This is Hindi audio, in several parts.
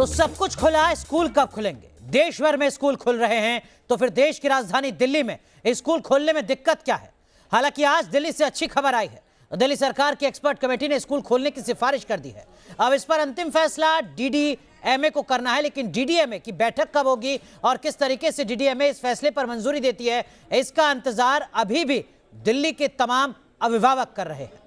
तो सब कुछ खुला है, स्कूल कब खुलेंगे? देश भर में स्कूल खुल रहे हैं, तो फिर देश की राजधानी दिल्ली में स्कूल खोलने में दिक्कत क्या है? हालांकि आज दिल्ली से अच्छी खबर आई है। दिल्ली सरकार की एक्सपर्ट कमेटी ने स्कूल खोलने की सिफारिश कर दी है। अब इस पर अंतिम फैसला डीडीएमए को करना है, लेकिन डीडीएमए की बैठक कब होगी और किस तरीके से डीडीएमए इस फैसले पर मंजूरी देती है, इसका इंतजार अभी भी दिल्ली के तमाम अभिभावक कर रहे हैं।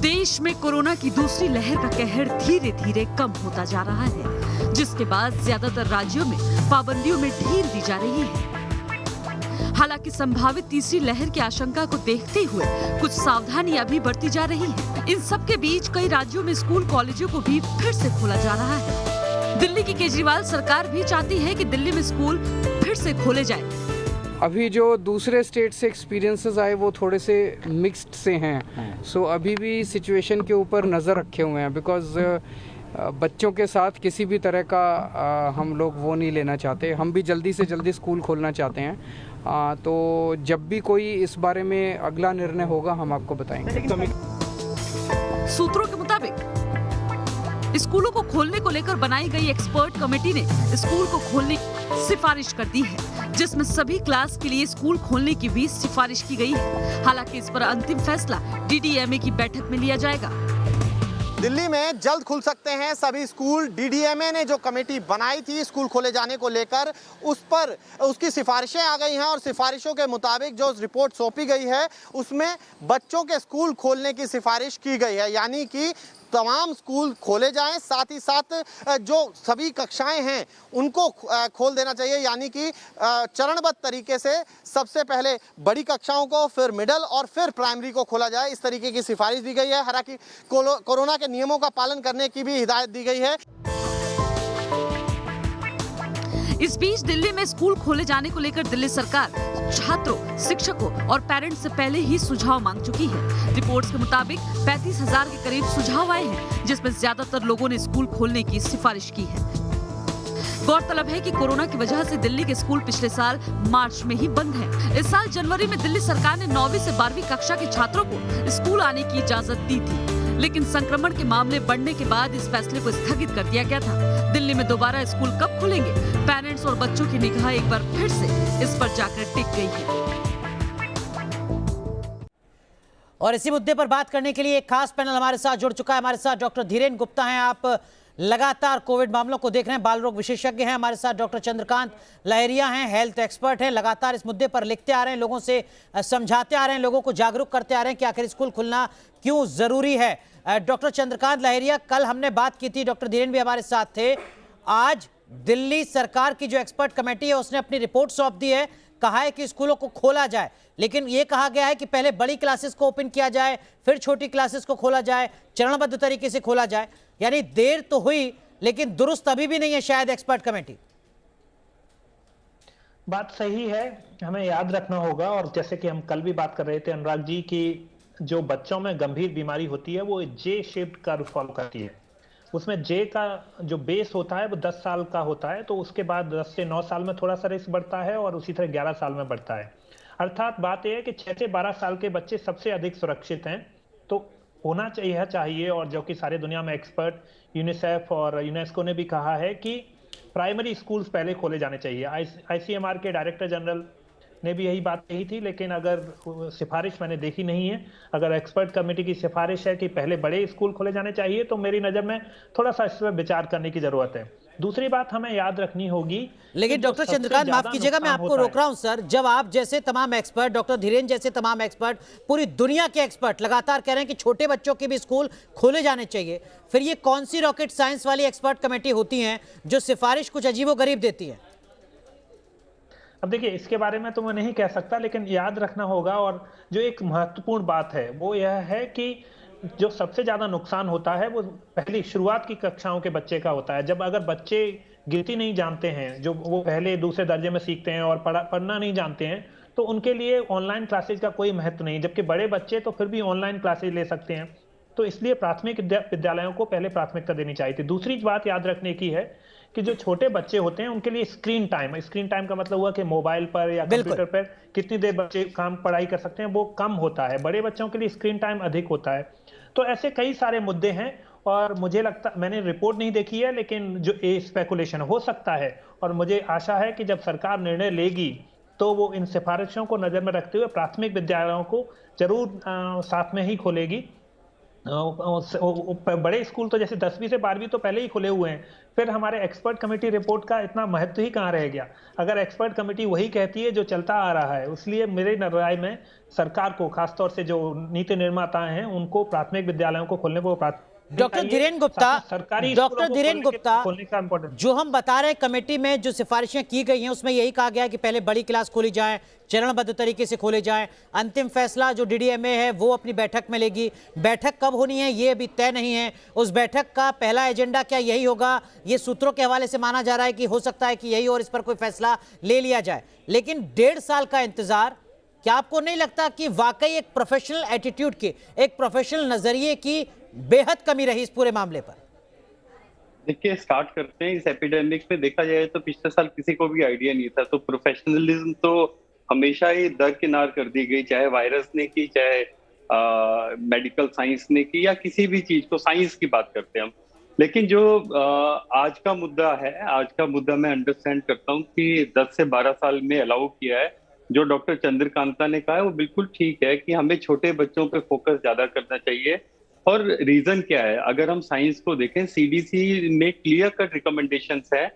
देश में कोरोना की दूसरी लहर का कहर धीरे धीरे कम होता जा रहा है, जिसके बाद ज्यादातर राज्यों में पाबंदियों में ढील दी जा रही है। हालांकि संभावित तीसरी लहर की आशंका को देखते हुए कुछ सावधानियां भी बरती जा रही है। इन सब के बीच कई राज्यों में स्कूल कॉलेजों को भी फिर से खोला जा रहा है। दिल्ली की केजरीवाल सरकार भी चाहती है कि दिल्ली में स्कूल फिर से खोले जाए। अभी जो दूसरे स्टेट से एक्सपीरियंसेस आए वो थोड़े से मिक्स्ड से हैं। सो अभी भी सिचुएशन के ऊपर नज़र रखे हुए हैं, बिकॉज बच्चों के साथ किसी भी तरह का हम लोग वो नहीं लेना चाहते। हम भी जल्दी से जल्दी स्कूल खोलना चाहते हैं। तो जब भी कोई इस बारे में अगला निर्णय होगा हम आपको बताएंगे। सूत्रों के मुताबिक स्कूलों को खोलने को लेकर बनाई गई एक्सपर्ट कमेटी ने स्कूल को खोलने की सिफारिश कर दी है, जिसमें सभी क्लास के लिए स्कूल खोलने की भी सिफारिश की गई है। हालांकि इस पर अंतिम फैसला डीडीएमए की बैठक में लिया जाएगा। दिल्ली में जल्द खुल सकते हैं सभी स्कूल। डीडीएमए ने जो कमेटी बनाई थी स्कूल खोले जाने को लेकर, उस पर उसकी सिफारिशें आ गई हैं और सिफारिशों के मुताबिक जो रिपोर्ट सौंपी गई है उसमें बच्चों के स्कूल खोलने की सिफारिश की गई है, यानी कि तमाम स्कूल खोले जाएं, साथ ही साथ जो सभी कक्षाएं हैं उनको खोल देना चाहिए, यानी कि चरणबद्ध तरीके से सबसे पहले बड़ी कक्षाओं को, फिर मिडिल और फिर प्राइमरी को खोला जाए। इस तरीके की सिफारिश दी गई है। हालांकि कोरोना के नियमों का पालन करने की भी हिदायत दी गई है। इस बीच दिल्ली में स्कूल खोले जाने को लेकर दिल्ली सरकार छात्रों, शिक्षकों और पेरेंट्स से पहले ही सुझाव मांग चुकी है। रिपोर्ट्स के मुताबिक 35,000 के करीब सुझाव आए हैं, जिसमें ज्यादातर लोगों ने स्कूल खोलने की सिफारिश की है। गौरतलब है कि कोरोना की वजह से दिल्ली के स्कूल पिछले साल मार्च में ही बंद हैं। इस साल जनवरी में दिल्ली सरकार ने 9वीं से 12वीं कक्षा के छात्रों को स्कूल आने की इजाजत दी थी, लेकिन संक्रमण के मामले बढ़ने के बाद इस फैसले को स्थगित कर दिया गया था। दिल्ली में दोबारा स्कूल कब खुलेंगे, पेरेंट्स और बच्चों की निगाह एक बार फिर से इस पर जाकर टिक गई है। और इसी मुद्दे पर बात करने के लिए एक खास पैनल हमारे साथ जुड़ चुका है। हमारे साथ डॉक्टर धीरेन गुप्ता हैं। आप लगातार कोविड मामलों को देख रहे हैं, बाल रोग विशेषज्ञ हैं। हमारे साथ डॉक्टर चंद्रकांत लहरिया हैं, हेल्थ एक्सपर्ट हैं। लगातार इस मुद्दे पर लिखते आ रहे हैं, लोगों से समझाते आ रहे हैं, लोगों को जागरूक करते आ रहे हैं कि आखिर स्कूल खुलना क्यों जरूरी है। डॉक्टर चंद्रकांत लहरिया, कल हमने बात की थी, डॉक्टर धीरेन भी हमारे साथ थे। आज दिल्ली सरकार की जो एक्सपर्ट कमेटी है उसने अपनी रिपोर्ट सौंप दी है, कहा है कि स्कूलों को खोला जाए, लेकिन यह कहा गया है कि पहले बड़ी क्लासेस को ओपन किया जाए, फिर छोटी क्लासेस को खोला जाए, चरणबद्ध तरीके से खोला जाए। यानी देर तो हुई, लेकिन दुरुस्त अभी भी नहीं है शायद एक्सपर्ट कमेटी। बात सही है, हमें याद रखना होगा, और जैसे कि हम कल भी बात कर रहे थे अनुराग जी, की जो बच्चों में गंभीर बीमारी होती है वो जे शेप्ड कर्व फॉलो करती है। उसमें जे का जो बेस होता है वो 10 साल का होता है, तो उसके बाद 10 से 9 साल में थोड़ा सा रिस्क बढ़ता है और उसी तरह 11 साल में बढ़ता है। अर्थात बात यह है कि 6 से 12 साल के बच्चे सबसे अधिक सुरक्षित हैं, तो होना चाहिए। और जो कि सारे दुनिया में एक्सपर्ट, यूनिसेफ और यूनेस्को ने भी कहा है कि प्राइमरी स्कूल्स पहले खोले जाने चाहिए। आईसीएमआर के डायरेक्टर जनरल ने भी यही बात कही थी, लेकिन अगर सिफारिश मैंने देखी नहीं है। अगर एक्सपर्ट कमेटी की सिफारिश है कि पहले बड़े स्कूल खोले जाने चाहिए, तो मेरी नज़र में थोड़ा सा इस पर विचार करने की जरूरत है। दूसरी बात हमें याद रखनी होगी, लेकिन डॉक्टर चंद्रकांत, माफ कीजिएगा मैं आपको रोक रहा हूं सर। जब आप जैसे तमाम एक्सपर्ट, डॉक्टर धीरेन जैसे तमाम एक्सपर्ट, पूरी दुनिया के एक्सपर्ट लगातार कह रहे हैं कि छोटे बच्चों के भी स्कूल खोले जाने चाहिए, फिर ये कौन सी रॉकेट साइंस वाली एक्सपर्ट कमेटी होती है जो सिफारिश कुछ अजीबोगरीब देती है? अब देखिए, इसके बारे में तो मैं नहीं कह सकता, लेकिन याद रखना होगा। और जो एक महत्वपूर्ण बात है वो यह है कि जो सबसे ज्यादा नुकसान होता है वो पहली शुरुआत की कक्षाओं के बच्चे का होता है। जब अगर बच्चे गिनती नहीं जानते हैं, जो वो पहले दूसरे दर्जे में सीखते हैं और पढ़ना नहीं जानते हैं, तो उनके लिए ऑनलाइन क्लासेज का कोई महत्व नहीं। जबकि बड़े बच्चे तो फिर भी ऑनलाइन क्लासेज ले सकते हैं, तो इसलिए प्राथमिक विद्यालयों को पहले प्राथमिकता देनी चाहिए थी। दूसरी बात याद रखने की है कि जो छोटे बच्चे होते हैं उनके लिए स्क्रीन टाइम का मतलब हुआ कि मोबाइल पर या कंप्यूटर पर कितनी देर बच्चे पढ़ाई कर सकते हैं, वो कम होता है। बड़े बच्चों के लिए स्क्रीन टाइम अधिक होता है। तो ऐसे कई सारे मुद्दे हैं और मुझे लगता, मैंने रिपोर्ट नहीं देखी है, लेकिन जो ये स्पेकुलेशन हो सकता है और मुझे आशा है कि जब सरकार निर्णय लेगी तो वो इन सिफारिशों को नजर में रखते हुए प्राथमिक विद्यालयों को जरूर साथ में ही खोलेगी। बड़े स्कूल तो जैसे 10वीं से 12वीं तो पहले ही खुले हुए हैं, फिर हमारे एक्सपर्ट कमेटी रिपोर्ट का इतना महत्व ही कहाँ रह गया अगर एक्सपर्ट कमेटी वही कहती है जो चलता आ रहा है। इसलिए मेरे राय में सरकार को, खासतौर से जो नीति निर्माता हैं, उनको प्राथमिक विद्यालयों को खोलने को डॉक्टर धीरेन गुप्ता, सरकारी डॉक्टर धीरेन गुप्ता, खोलने का इम्पोर्टेंट, जो हम बता रहे हैं कमेटी में जो सिफारिशें की गई हैं उसमें यही कहा गया है कि पहले बड़ी क्लास खोली जाए, चरणबद्ध तरीके से खोले जाए। अंतिम फैसला जो डीडीएमए है वो अपनी बैठक में लेगी। बैठक कब होनी है ये अभी तय नहीं है। उस बैठक का पहला एजेंडा क्या यही होगा? ये सूत्रों के हवाले से माना जा रहा है कि हो सकता है कि यही और इस पर कोई फैसला ले लिया जाए। लेकिन 1.5 साल का इंतजार, क्या आपको नहीं लगता कि वाकई एक प्रोफेशनल एटीट्यूड की, एक प्रोफेशनल नजरिए की बेहद कमी रही इस पूरे मामले पर? देखिए, स्टार्ट करते हैं। इस एपिडेमिक में देखा जाए तो पिछले साल किसी को भी आइडिया नहीं था, तो प्रोफेशनलिज्म तो हमेशा ही दरकिनार कर दी गई, चाहे वायरस ने की, चाहे मेडिकल साइंस ने की, या किसी भी चीज को, साइंस की बात करते हैं हम। लेकिन जो आज का मुद्दा है, आज का मुद्दा मैं अंडरस्टैंड करता हूँ कि 10 से 12 साल में अलाउ किया है। जो डॉक्टर चंद्रकांता ने कहा है वो बिल्कुल ठीक है कि हमें छोटे बच्चों पे फोकस ज्यादा करना चाहिए। और रीजन क्या है, अगर हम साइंस को देखें, सीडीसी में क्लियर कट रिकमेंडेशंस है।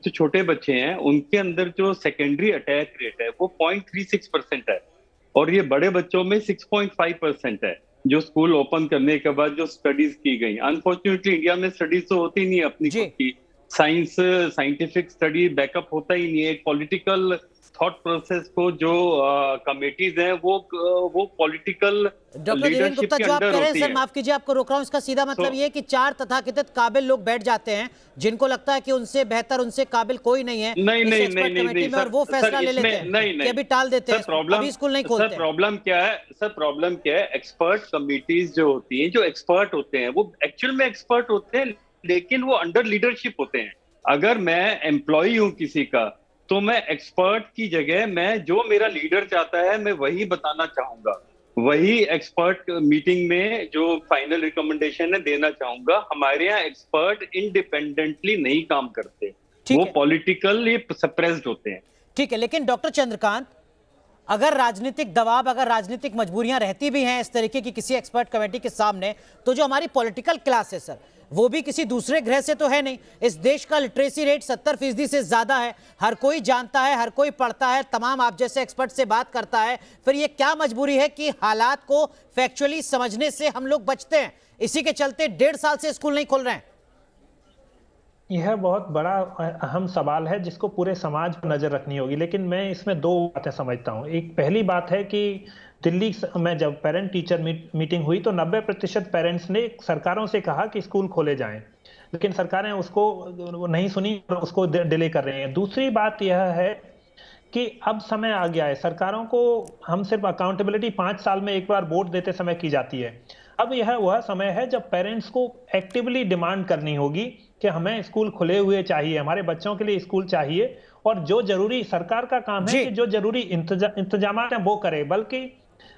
जो छोटे बच्चे हैं उनके अंदर जो सेकेंडरी अटैक रेट है वो 0.36% है, और ये बड़े बच्चों में 6.5% है। जो स्कूल ओपन करने के बाद जो स्टडीज की गई, अनफॉर्चुनेटली इंडिया में स्टडीज तो होती नहीं है अपनी खुद की, साइंटिफिक स्टडी बैकअप होता ही नहीं है। पॉलिटिकल थॉट प्रोसेस को जो कमेटीज हैं वो पॉलिटिकल डॉक्टर धीरेन गुप्ता, जो आप कह रहे हैं, सर माफ कीजिए आपको रोक रहा हूं, इसका सीधा मतलब ये है कि 4 तथाकथित काबिल लोग बैठ जाते हैं जिनको लगता है कि उनसे बेहतर, उनसे काबिल कोई नहीं है, नहीं, और वो फैसला ले लेते हैं कि अभी टाल देते हैं, अभी स्कूल नहीं खोलते। प्रॉब्लम क्या है, एक्सपर्ट कमिटीज जो होती हैं, जो एक्सपर्ट होते हैं वो एक्चुअल में एक्सपर्ट होते हैं, लेकिन वो अंडर लीडरशिप होते हैं। अगर मैं एम्प्लॉय हूं किसी का, तो मैं एक्सपर्ट की जगह मैं जो मेरा लीडर चाहता है मैं वही बताना चाहूंगा, वही एक्सपर्ट मीटिंग में जो फाइनल रिकमेंडेशन है देना चाहूंगा। हमारे यहाँ एक्सपर्ट इंडिपेंडेंटली नहीं काम करते, वो पॉलिटिकली सप्रेस्ड होते हैं। ठीक है, लेकिन डॉक्टर चंद्रकांत, अगर राजनीतिक दबाव, अगर राजनीतिक मजबूरियां रहती भी हैं इस तरीके की किसी एक्सपर्ट कमेटी के सामने, तो जो हमारी पॉलिटिकल क्लास है सर, वो भी किसी दूसरे ग्रह से तो है नहीं। इस देश का लिटरेसी रेट 70% से ज्यादा है, हर कोई जानता है, हर कोई पढ़ता है, तमाम आप जैसे एक्सपर्ट से बात करता है। फिर ये क्या मजबूरी है कि हालात को फैक्चुअली समझने से हम लोग बचते हैं? इसी के चलते 1.5 साल से स्कूल नहीं खोल रहे हैं। यह बहुत बड़ा अहम सवाल है जिसको पूरे समाज पर नजर रखनी होगी, लेकिन मैं इसमें 2 बातें समझता हूँ। एक पहली बात है कि दिल्ली में जब पेरेंट टीचर मीटिंग हुई तो 90% पेरेंट्स ने सरकारों से कहा कि स्कूल खोले जाएं, लेकिन सरकारें उसको नहीं सुनी और उसको डिले कर रही हैं। दूसरी बात यह है कि अब समय आ गया है, सरकारों को हम सिर्फ अकाउंटेबिलिटी 5 साल में एक बार वोट देते समय की जाती है। अब यह वह समय है जब पेरेंट्स को एक्टिवली डिमांड करनी होगी कि हमें स्कूल खुले हुए चाहिए, हमारे बच्चों के लिए स्कूल चाहिए, और जो जरूरी सरकार का काम है कि जो जरूरी इंतजाम हैं वो करे, बल्कि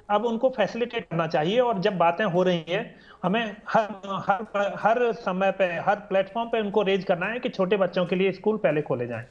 अब उनको फैसिलिटेट करना चाहिए। और जब बातें हो रही हैं, हमें हर समय पे, हर प्लेटफॉर्म पे उनको रेज करना है कि छोटे बच्चों के लिए स्कूल पहले खोले जाएं।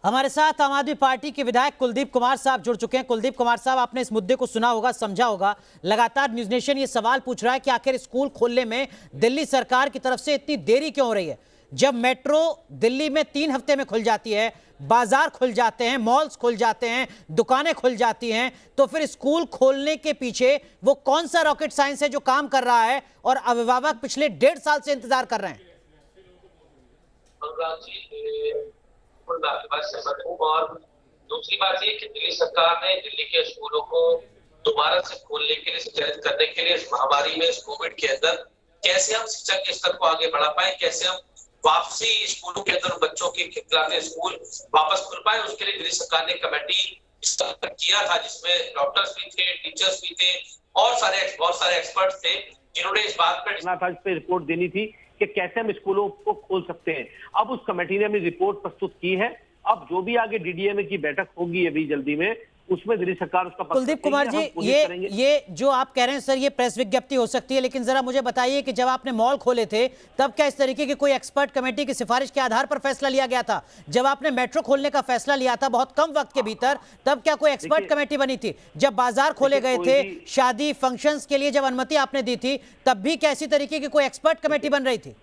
हमारे साथ आम आदमी पार्टी के विधायक कुलदीप कुमार साहब जुड़ चुके हैं। कुलदीप कुमार साहब, आपने इस मुद्दे को सुना होगा, समझा होगा। लगातार न्यूज नेशन ये सवाल पूछ रहा है कि आखिर स्कूल खोलने में दिल्ली सरकार की तरफ से इतनी देरी क्यों हो रही है? जब मेट्रो दिल्ली में 3 हफ्ते में खुल जाती है, बाजार खुल जाते हैं, मॉल्स खुल जाते हैं, दुकानें खुल जाती हैं, तो फिर स्कूल खोलने के पीछे वो कौन सा रॉकेट साइंस है जो काम कर रहा है और अभिभावक पिछले 1.5 साल से इंतजार कर रहे हैं? आपके बात सहमत हूँ। और दूसरी बात ये कि दिल्ली सरकार ने दिल्ली के स्कूलों को दोबारा से खोलने के लिए, संचालित करने के लिए इस महामारी में, इस कोविड के अंदर कैसे हम शिक्षा के स्तर को आगे बढ़ा पाए, कैसे हम वापसी स्कूलों के अंदर बच्चों के खिलाते स्कूल वापस खुल पाए, उसके लिए दिल्ली सरकार ने कमेटी स्थापित किया था, जिसमें डॉक्टर्स भी थे, टीचर्स भी थे और बहुत सारे एक्सपर्ट्स थे, जिन्होंने इस बात पर रिपोर्ट देनी थी कि कैसे हम स्कूलों को खोल सकते हैं। अब उस कमेटी ने अपनी रिपोर्ट प्रस्तुत की है। अब जो भी आगे डीडीएमए की बैठक होगी अभी जल्दी में, उसमें दिल्ली सरकार उसका पक्ष कुलदीप कुमार जी, रखेगी, हम कोशिश करेंगे। ये जो आप कह रहे हैं सर, ये प्रेस विज्ञप्ति हो सकती है, लेकिन जरा मुझे बताइए कि जब आपने मॉल खोले थे तब क्या इस तरीके की कोई एक्सपर्ट कमेटी की सिफारिश के आधार पर फैसला लिया गया था? जब आपने मेट्रो खोलने का फैसला लिया था बहुत कम वक्त के भीतर, तब क्या कोई एक्सपर्ट कमेटी बनी थी? जब बाजार खोले गए थे, शादी फंक्शंस के लिए जब अनुमति आपने दी थी, तब भी क्या इसी तरीके की कोई एक्सपर्ट कमेटी बन रही थी?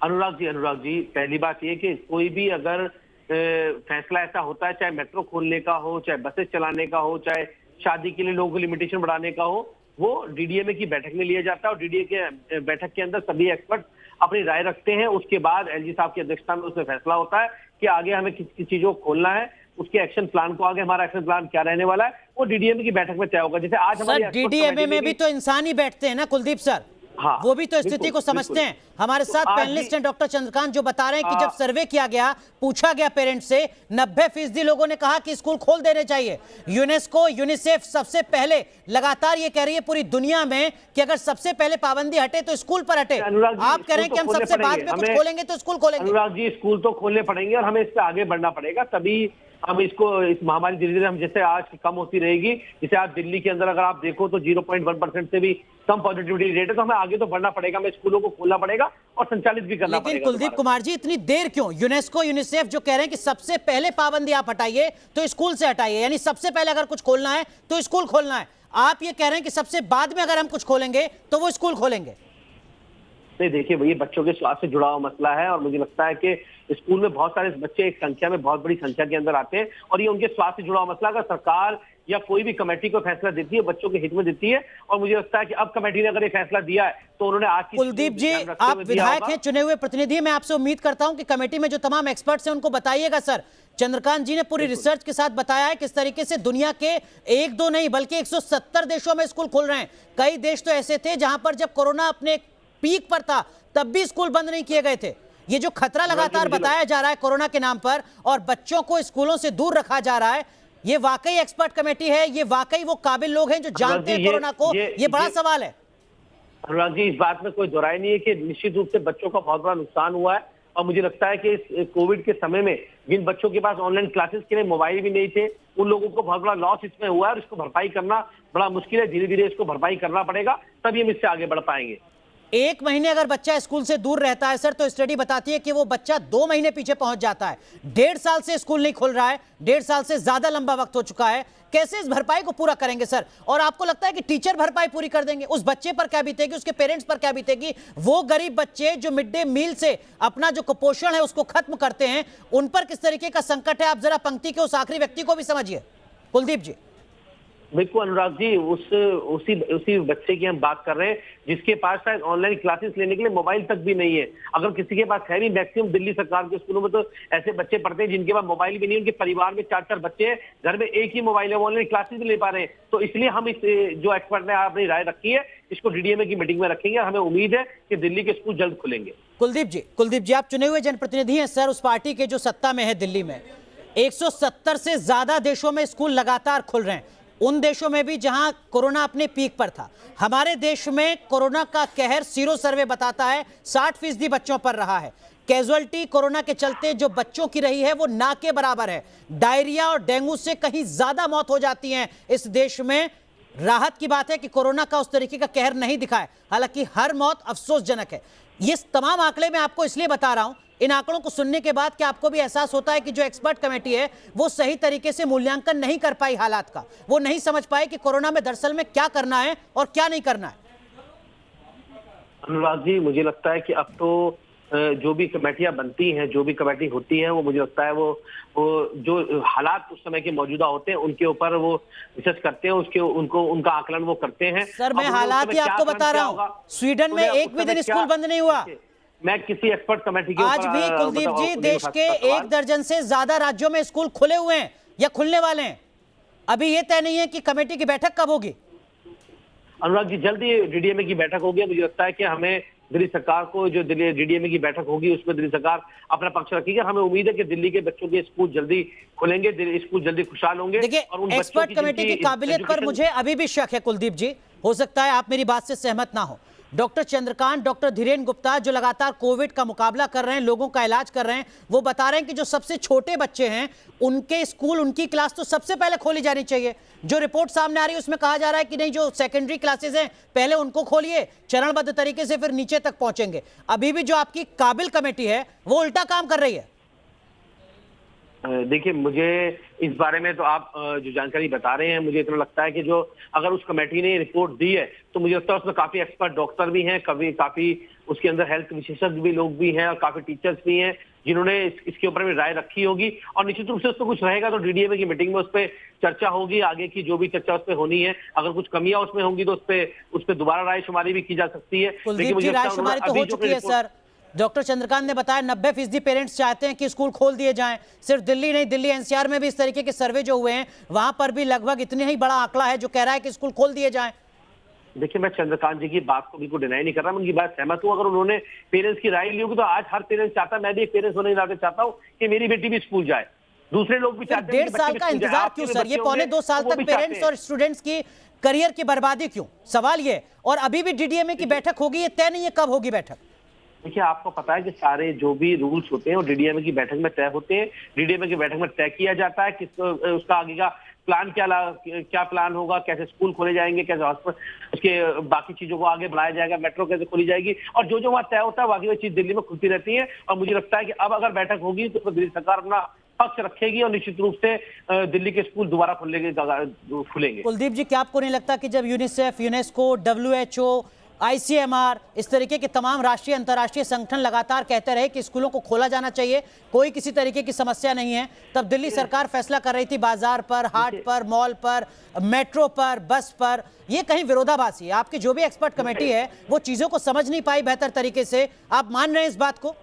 अनुराग जी, पहली बात ये कि कोई भी अगर फैसला ऐसा होता है, चाहे मेट्रो खोलने का हो, चाहे बसेस चलाने का हो, चाहे शादी के लिए लोगों को लिमिटेशन बढ़ाने का हो, वो डीडीएमए की बैठक में लिया जाता है और डीडीए के बैठक के अंदर सभी एक्सपर्ट अपनी राय रखते हैं। उसके बाद एलजी साहब की अध्यक्षता में उसमें फैसला होता है कि आगे हमें किस चीजों को खोलना है, उसके एक्शन प्लान को, आगे हमारा एक्शन प्लान क्या रहने वाला है, वो डीडीएमए की बैठक में तय होगा। जैसे आज हमारी डीडीएमए में भी तो इंसान ही बैठते हैं ना कुलदीप सर, हाँ, वो भी तो स्थिति को समझते हैं। हमारे साथ पैनलिस्ट हैं डॉक्टर चंद्रकांत, जो बता रहे हैं कि जब सर्वे किया गया, पूछा गया पेरेंट्स से, 90% लोगों ने कहा कि स्कूल खोल देने चाहिए। यूनेस्को, यूनिसेफ सबसे पहले लगातार ये कह रही है पूरी दुनिया में कि अगर सबसे पहले पाबंदी हटे तो स्कूल पर हटे। आप कह रहे हैं कि हम सबसे बाद में कुछ खोलेंगे तो स्कूल खोलेंगे। अनुराग जी, स्कूल तो खोलने पड़ेंगे और हमें इस पर आगे बढ़ना पड़ेगा, तभी हम इसको, इस महामारी धीरे धीरे हम जैसे आज कम होती रहेगी, जैसे आज दिल्ली के अंदर अगर आप देखो तो 0.1% से भी कम पॉजिटिविटी रेट है, तो हमें आगे तो बढ़ना पड़ेगा, हमें स्कूलों को खोलना पड़ेगा और संचालित भी करना पड़ेगा। लेकिन कुलदीप कुमार जी, इतनी देर क्यों? यूनेस्को, यूनिसेफ जो कह रहे हैं कि सबसे पहले पाबंदी आप हटाइए तो स्कूल से हटाइए, यानी सबसे पहले अगर कुछ खोलना है तो स्कूल खोलना है। आप ये कह रहे हैं कि सबसे बाद में अगर हम कुछ खोलेंगे तो वो स्कूल खोलेंगे। नहीं, देखिए, ये बच्चों के स्वास्थ्य से जुड़ा हुआ मसला है और मुझे लगता है कि स्कूल में बहुत सारे बच्चे एक संख्या में, बहुत बड़ी संख्या के अंदर आते हैं और ये उनके स्वास्थ्य से जुड़ा हुआ मसला। अगर सरकार या कोई भी कमेटी को फैसला देती है, बच्चों के हित में देती है, और मुझे लगता है कि अब कमेटी ने अगर ये फैसला दिया है तो उन्होंने आज की कुलदीप जी, आप विधायक हैं, चुने हुए प्रतिनिधि, मैं आपसे उम्मीद करता हूं कि कमेटी में जो तमाम एक्सपर्ट्स हैं उनको बताइएगा। सर, चंद्रकांत जी ने पूरी रिसर्च के साथ बताया है किस तरीके से दुनिया के 1-2 नहीं बल्कि 170 देशों में स्कूल खुल रहे हैं। कई देश तो ऐसे थे जहां पर जब कोरोना अपने पीक पर था तब भी स्कूल बंद नहीं किए गए थे। ये जो खतरा लगातार बताया जा रहा है कोरोना के नाम पर और बच्चों को स्कूलों से दूर रखा जा रहा है, ये वाकई एक्सपर्ट कमेटी है? ये वाकई वो काबिल लोग हैं जो जानते हैं कोरोना को? ये बड़ा सवाल है। अनुराग जी, इस बात में कोई दोहराई नहीं है कि निश्चित रूप से बच्चों का बहुत बड़ा नुकसान हुआ है और मुझे लगता है कि इस कोविड के समय में जिन बच्चों के पास ऑनलाइन क्लासेस के लिए मोबाइल भी नहीं थे, उन लोगों को बहुत बड़ा लॉस इसमें हुआ है और इसको भरपाई करना बड़ा मुश्किल है। धीरे धीरे इसको भरपाई करना पड़ेगा, तभी हम इससे आगे बढ़ पाएंगे। 1 महीने अगर बच्चा स्कूल से दूर रहता है सर, तो स्टडी बताती है कि वो बच्चा 2 महीने पीछे पहुंच जाता है। 1.5 साल से स्कूल नहीं खुल रहा है, 1.5 साल से ज्यादा लंबा वक्त हो चुका है। कैसे इस भरपाई को पूरा करेंगे सर? और आपको लगता है कि टीचर भरपाई पूरी कर देंगे? उस बच्चे पर क्या बीतेगी, उसके पेरेंट्स पर क्या बीतेगी? वो गरीब बच्चे जो मिड डे मील से अपना जो कुपोषण है उसको खत्म करते हैं, उन पर किस तरीके का संकट है? आप जरा पंक्ति के उस आखिरी व्यक्ति को भी समझिए। कुलदीप जी, बिल्कुल अनुराग जी, उसी बच्चे की हम बात कर रहे हैं जिसके पास शायद ऑनलाइन क्लासेस लेने के लिए मोबाइल तक भी नहीं है। अगर किसी के पास है भी, मैक्सिमम दिल्ली सरकार के स्कूलों में तो ऐसे बच्चे पढ़ते हैं जिनके पास मोबाइल भी नहीं है, उनके परिवार में 4-4 बच्चे हैं, घर में एक ही मोबाइल है, वो ऑनलाइन क्लासेस भी ले पा रहे हैं। तो इसलिए हम इस जो एक्सपर्ट ने अपनी राय रखी है, इसको डीडीएमए की मीटिंग में रखेंगे। हमें उम्मीद है कि दिल्ली के स्कूल जल्द खुलेंगे। कुलदीप जी, आप चुने हुए जनप्रतिनिधि हैं सर उस पार्टी के जो सत्ता में है दिल्ली में। 170 से ज्यादा देशों में स्कूल लगातार खुल रहे हैं, उन देशों में भी जहां कोरोना अपने पीक पर था। हमारे देश में कोरोना का कहर सीरो सर्वे बताता है 60% बच्चों पर रहा है। कैजुअलिटी कोरोना के चलते जो बच्चों की रही है वो ना के बराबर है। डायरिया और डेंगू से कहीं ज्यादा मौत हो जाती है इस देश में। राहत की बात है कि कोरोना का उस तरीके का कहर नहीं दिखा है, हालांकि हर मौत अफसोसजनक है। ये तमाम आंकड़े मैं आपको इसलिए बता रहा हूं, इन आंकड़ों को सुनने के बाद कि आपको भी एहसास होता है कि जो एक्सपर्ट कमेटी है वो सही तरीके से मूल्यांकन नहीं कर पाई हालात का। वो नहीं समझ पाए कि कोरोना में दरअसल में क्या करना है और क्या नहीं करना है। अनुराग जी, मुझे लगता है कि अब तो जो भी कमेटियां बनती हैं, जो भी कमेटी होती है, वो मुझे लगता है वो जो हालात उस समय के मौजूदा होते हैं उनके ऊपर वो रिसर्च करते हैं, उनका आकलन वो करते हैं। सर, मैं हालात ही आपको बता रहा हूँ। स्वीडन में एक भी दिन स्कूल बंद नहीं हुआ। मैं किसी एक्सपर्ट कमेटी के आज भी कुलदीप जी देश के 1 दर्जन से ज्यादा राज्यों में स्कूल खुले हुए हैं या खुलने वाले हैं। अभी ये तय नहीं है कि कमेटी की बैठक कब होगी। अनुराग जी, जल्दी डीडीएमए की बैठक होगी। मुझे लगता है कि हमें दिल्ली सरकार को, जो डीडीएमए की बैठक होगी उसमें दिल्ली सरकार अपना पक्ष रखेगी। हमें उम्मीद है कि दिल्ली के बच्चों के स्कूल जल्दी खुलेंगे, स्कूल जल्दी खुशहाल होंगे। देखिए, एक्सपर्ट कमेटी की काबिलियत पर मुझे अभी भी शक है कुलदीप जी, हो सकता है आप मेरी बात से सहमत ना हो। डॉक्टर चंद्रकांत, डॉक्टर धीरेन गुप्ता जो लगातार कोविड का मुकाबला कर रहे हैं, लोगों का इलाज कर रहे हैं, वो बता रहे हैं कि जो सबसे छोटे बच्चे हैं उनके स्कूल, उनकी क्लास तो सबसे पहले खोली जानी चाहिए। जो रिपोर्ट सामने आ रही है उसमें कहा जा रहा है कि नहीं, जो सेकेंडरी क्लासेस हैं पहले उनको खोलिए, चरणबद्ध तरीके से फिर नीचे तक पहुंचेंगे। अभी भी जो आपकी काबिल कमेटी है वो उल्टा काम कर रही है। देखिए, मुझे इस बारे में तो आप जो जानकारी बता रहे हैं, मुझे इतना लगता है कि जो अगर उस कमेटी ने रिपोर्ट दी है तो मुझे लगता है उसमें काफी एक्सपर्ट डॉक्टर भी हैं, काफी उसके अंदर हेल्थ विशेषज्ञ भी लोग भी हैं और काफी टीचर्स भी हैं जिन्होंने इसके ऊपर में राय रखी होगी। और निश्चित रूप से उस पर कुछ रहेगा तो डीडीएमए की मीटिंग में उस पर चर्चा होगी, आगे की जो भी चर्चा उस पर होनी है। अगर कुछ कमियां उसमें होंगी तो उस पर दोबारा रायशुमारी भी की जा सकती है। कुलदीप जी, रायशुमारी तो हो चुकी है सर। डॉक्टर चंद्रकांत ने बताया 90% पेरेंट्स चाहते हैं कि स्कूल खोल दिए जाएं। सिर्फ दिल्ली नहीं, दिल्ली एनसीआर में भी इस तरीके के सर्वे जो हुए हैं वहां पर भी लगभग इतने ही बड़ा आंकड़ा है जो कह रहा है कि स्कूल खोल दिए जाएं। देखिए, मैं चंद्रकांत जी की बात को बिल्कुल डिनाई नहीं कर रहा, मैं उनकी बात सहमत हूँ। अगर उन्होंने पेरेंट्स की राय ली होगी तो आज हर पेरेंट्स चाहता है, मैं भी एक पेरेंट्स होने के नाते चाहता हूँ कि मेरी बेटी भी स्कूल जाए, दूसरे लोग भी चाहते हैं। 1.5 साल का इंतजार क्यों सर? ये 1.25 साल तक पेरेंट्स और स्टूडेंट्स की करियर की बर्बादी क्यों? सवाल ये। और अभी भी डीडीएमए की बैठक होगी, ये तय नहीं है कब होगी बैठक। देखिए, आपको पता है कि सारे जो भी रूल्स होते हैं वो डीडीएमए की बैठक में तय होते हैं। डीडीएमए की बैठक में तय किया जाता है कि उसका आगे का प्लान क्या प्लान होगा, कैसे स्कूल खोले जाएंगे, कैसे हॉस्पिटल, उसके बाकी चीजों को आगे बढ़ाया जाएगा, मेट्रो कैसे खोली जाएगी, और जो वहां तय होता है बाकी वो चीज दिल्ली में खुलती रहती है। और मुझे लगता है कि अब अगर बैठक होगी तो दिल्ली सरकार अपना पक्ष रखेगी और निश्चित रूप से दिल्ली के स्कूल दोबारा खुलेंगे। कुलदीप जी, क्या आपको नहीं लगता कि जब यूनिसेफ, यूनेस्को, WHO, ICMR, इस तरीके के तमाम राष्ट्रीय अंतर्राष्ट्रीय संगठन लगातार कहते रहे कि स्कूलों को खोला जाना चाहिए, कोई किसी तरीके की समस्या नहीं है, तब दिल्ली सरकार फैसला कर रही थी बाजार पर, हाट पर, मॉल पर, मेट्रो पर, बस पर, ये कहीं विरोधाभासी है? आपकी जो भी एक्सपर्ट कमेटी है वो चीजों को समझ नहीं पाई बेहतर तरीके से, आप मान रहे हैं इस बात को?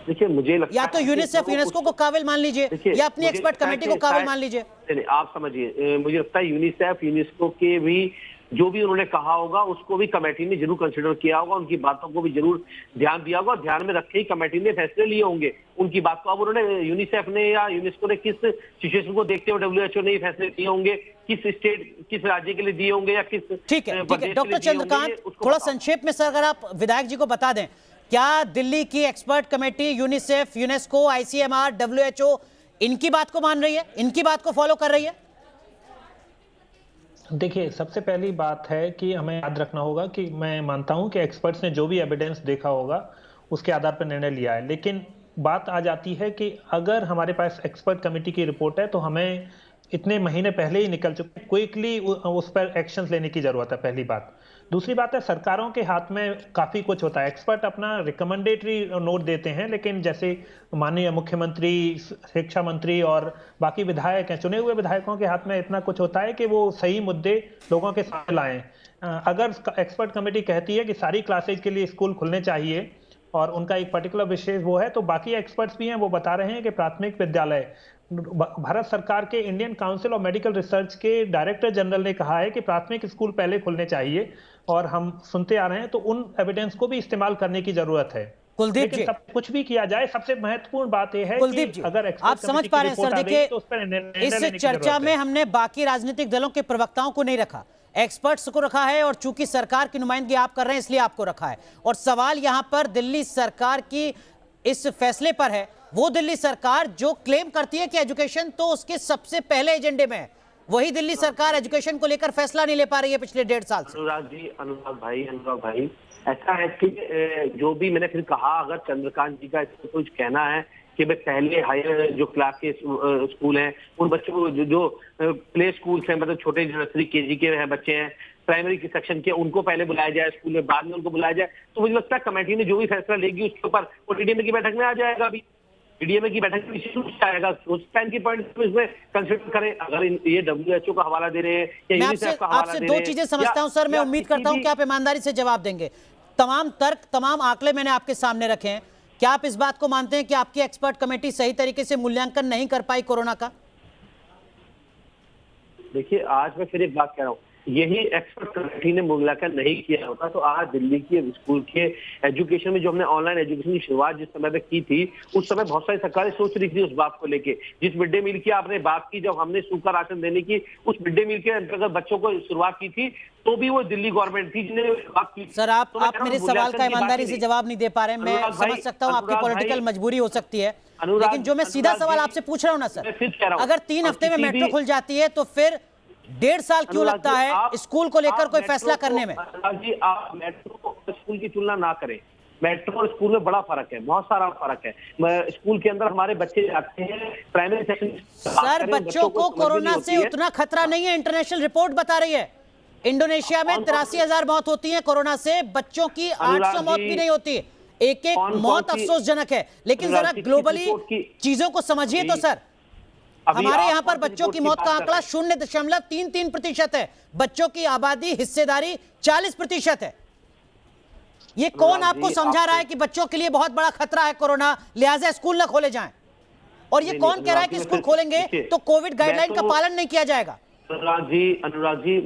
देखिए, मुझे लगता या तो यूनिसेफ, यूनेस्को को काबिल मान लीजिए या अपनी एक्सपर्ट कमेटी को काबिल मान लीजिए। आप समझिए, मुझे लगता है यूनिसेफ, यूनेस्को के भी जो भी उन्होंने कहा होगा उसको भी कमेटी ने जरूर कंसिडर किया होगा, उनकी बातों को भी जरूर ध्यान दिया होगा, ध्यान में रखे ही कमेटी ने फैसले लिए होंगे उनकी बात को। अब उन्होंने यूनिसेफ ने या यूनेस्को ने किस सिचुएशन को देखते हुए WHO ने फैसले लिए होंगे, किस राज्य के लिए दिए होंगे या किस। ठीक है डॉक्टर चंद्रकांत, थोड़ा संक्षेप में सर अगर आप विधायक जी को बता दें, क्या दिल्ली की expert committee UNICEF, UNESCO, ICMR, WHO इनकी बात को मान रही है, इनकी बात को फॉलो कर रही है? देखिए, सबसे पहली बात है कि हमें याद रखना होगा कि मैं मानता हूं कि एक्सपर्ट्स ने जो भी एविडेंस देखा होगा उसके आधार पर निर्णय लिया है, लेकिन बात आ जाती है कि अगर हमारे पास एक्सपर्ट कमेटी की रिपोर्ट है तो हमें इतने महीने पहले ही निकल चुके, क्विकली उस पर एक्शंस लेने की जरूरत है, पहली बात। दूसरी बात है, सरकारों के हाथ में काफी कुछ होता है, एक्सपर्ट अपना रिकमेंडेटरी नोट देते हैं, लेकिन जैसे माननीय मुख्यमंत्री, शिक्षा मंत्री और बाकी विधायक हैं, चुने हुए विधायकों के हाथ में इतना कुछ होता है कि वो सही मुद्दे लोगों के सामने लाएं। अगर एक्सपर्ट कमेटी कहती है कि सारी क्लासेज के लिए स्कूल खुलने चाहिए और उनका एक पर्टिकुलर विशेष वो है, तो बाकी एक्सपर्ट्स भी हैं वो बता रहे हैं कि प्राथमिक विद्यालय, भारत सरकार के Indian council of medical research के डायरेक्टर जनरल ने कहा है कि प्राथमिक स्कूल पहले खुलने चाहिए, और हम सुनते आ रहे हैं तो उन एविडेंस को भी इस्तेमाल करने की जरूरत है। कुलदीप जी, सब कुछ भी किया जाए, सबसे महत्वपूर्ण बात यह है कुलदीप जी, अगर आप समझ पा रहे हैं सर, देखिए तो उस पर इस चर्चा में हमने बाकी राजनीतिक दलों के प्रवक्ताओं को नहीं रखा, एक्सपर्ट्स को रखा है, और चूंकि सरकार की नुमाइंदगी आप कर रहे हैं इसलिए आपको रखा है। और सवाल यहां पर दिल्ली सरकार की इस फैसले पर है, वो दिल्ली सरकार जो क्लेम करती है कि एजुकेशन तो उसके सबसे पहले एजेंडे में है, वही दिल्ली सरकार एजुकेशन को लेकर फैसला नहीं ले पा रही है पिछले 1.5 साल से। अनुराग भाई, ऐसा है कि जो भी मैंने फिर कहा, अगर चंद्रकांत जी का इसमें कुछ कहना है कि भाई पहले हायर जो क्लास के स्कूल हैं उन बच्चों को जो प्ले स्कूल्स हैं, मतलब छोटे नर्सरी KG के हैं बच्चे हैं, प्राइमरी के सेक्शन के, उनको पहले बुलाया जाए स्कूल में, बाद में उनको बुलाया जाए, तो मुझे लगता है कमेटी ने जो भी फैसला लेगी उसके ऊपर वो डीडीएमए की बैठक में आ जाएगा। अभी डीडीएमए की बैठक में आएगा, उस टाइम की पॉइंट इसमें कंसिडर करें। अगर ये WHO का हवाला दे रहे हैं या यूनिसेफ का हवाला दे रहे हैं, आपसे 2 चीजें समझता हूं सर, मैं उम्मीद करता हूं कि आप ईमानदारी से जवाब देंगे। तमाम तर्क, तमाम आंकड़े मैंने आपके सामने रखे हैं, क्या आप इस बात को मानते हैं कि आपकी एक्सपर्ट कमेटी सही तरीके से मूल्यांकन नहीं कर पाई कोरोना का? देखिए, आज मैं फिर एक बात कह रहा हूँ, यही एक्सपर्ट कमेटी ने मूल्यांकन नहीं किया होता तो आज दिल्ली के स्कूल के एजुकेशन में जो हमने ऑनलाइन एजुकेशन की शुरुआत जिस समय पे की थी उस समय बहुत सारी सरकारें सोच रही थी उस बात को लेके। जिस मिड डे मील की आपने बात की, जब हमने सूखा राशन देने की उस मिड डे मील के अंतर्गत बच्चों को शुरुआत की थी तो भी वो दिल्ली गवर्नमेंट थी जिन्हें बात की। सर आप मेरे सवाल का ईमानदारी से जवाब नहीं दे पा रहे हैं। मैं समझ सकता हूँ आपकी पॉलिटिकल मजबूरी हो सकती है, लेकिन जो मैं सीधा सवाल आपसे पूछ रहा हूँ ना सर, अगर 3 हफ्ते में मेट्रो खुल जाती है तो फिर 1.5 साल क्यों लगता है स्कूल को लेकर कोई फैसला करने में? अनुराग जी, आप मेट्रो स्कूल की तुलना ना करें। मेट्रो और स्कूल में बड़ा फर्क है, बहुत सारा फर्क है। स्कूल के अंदर हमारे बच्चे जाते हैं प्राइमरी सेक्शन। सर बच्चों को कोरोना से उतना खतरा नहीं है, इंटरनेशनल रिपोर्ट बता रही है। इंडोनेशिया में 83,000 मौत होती है कोरोना से, बच्चों की 800 मौत भी नहीं होती। एक मौत अफसोसजनक है, लेकिन जरा ग्लोबली चीजों को समझिए तो सर। हमारे यहाँ पर बच्चों की मौत का आंकड़ा 0.33% है, बच्चों की आबादी हिस्सेदारी 40% है। ये कौन आपको समझा रहा है कि बच्चों के लिए बहुत बड़ा खतरा है कोरोना, लिहाजा स्कूल न खोले जाएं? और ये कौन कह रहा है कि स्कूल खोलेंगे तो कोविड गाइडलाइन का पालन नहीं किया जाएगा? अनुराग जी,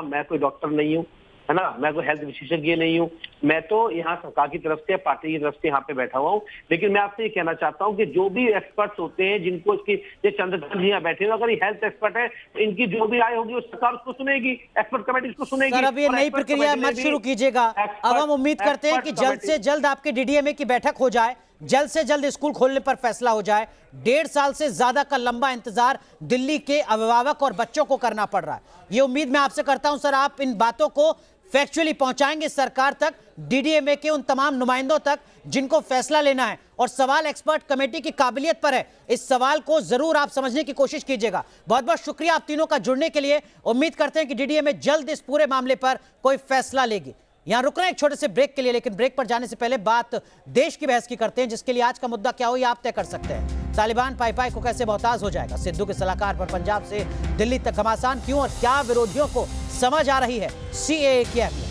मैं कोई डॉक्टर नहीं हूँ, है ना, मैं कोई हेल्थ विशेषज्ञ नहीं हूँ। मैं तो यहाँ सरकार की तरफ से, पार्टी की तरफ से यहाँ पे बैठा हुआ हूँ। लेकिन मैं आपसे ये कहना चाहता हूँ कि जो भी एक्सपर्ट्स होते हैं, जिनको इसकी, ये चंद्रकांत जी यहाँ बैठे हैं, अगर ये हेल्थ एक्सपर्ट है तो इनकी जो भी राय होगी वो सरकार उसको सुनेगी, एक्सपर्ट कमेटी उसको सुनेगी। सर अब ये नई प्रक्रिया मत शुरू कीजिएगा। अब हम उम्मीद करते हैं कि जल्द से जल्द आपके डीडीएमए की बैठक हो जाए, जल्द से जल्द स्कूल खोलने पर फैसला हो जाए। 1.5 साल से ज्यादा का लंबा इंतजार दिल्ली के अभिभावक और बच्चों को करना पड़ रहा है। ये उम्मीद मैं आपसे करता हूं सर, आप इन बातों को फैक्चुअली पहुंचाएंगे सरकार तक, डीडीएमए के उन तमाम नुमाइंदों तक जिनको फैसला लेना है। और सवाल एक्सपर्ट कमेटी की काबिलियत पर है, इस सवाल को जरूर आप समझने की कोशिश कीजिएगा। बहुत बहुत शुक्रिया आप तीनों का जुड़ने के लिए। उम्मीद करते हैं कि डीडीएमए जल्द इस पूरे मामले पर कोई फैसला लेगी। यहां रुक रहे हैं एक छोटे से ब्रेक के लिए, लेकिन ब्रेक पर जाने से पहले बात देश की बहस की करते हैं, जिसके लिए आज का मुद्दा क्या हो ये आप तय कर सकते हैं। तालिबान पाई को कैसे मोहताज हो जाएगा? सिद्धू के सलाहकार पर पंजाब से दिल्ली तक घमासान क्यों और क्या विरोधियों को समझ आ रही है सीएए की अहमियत?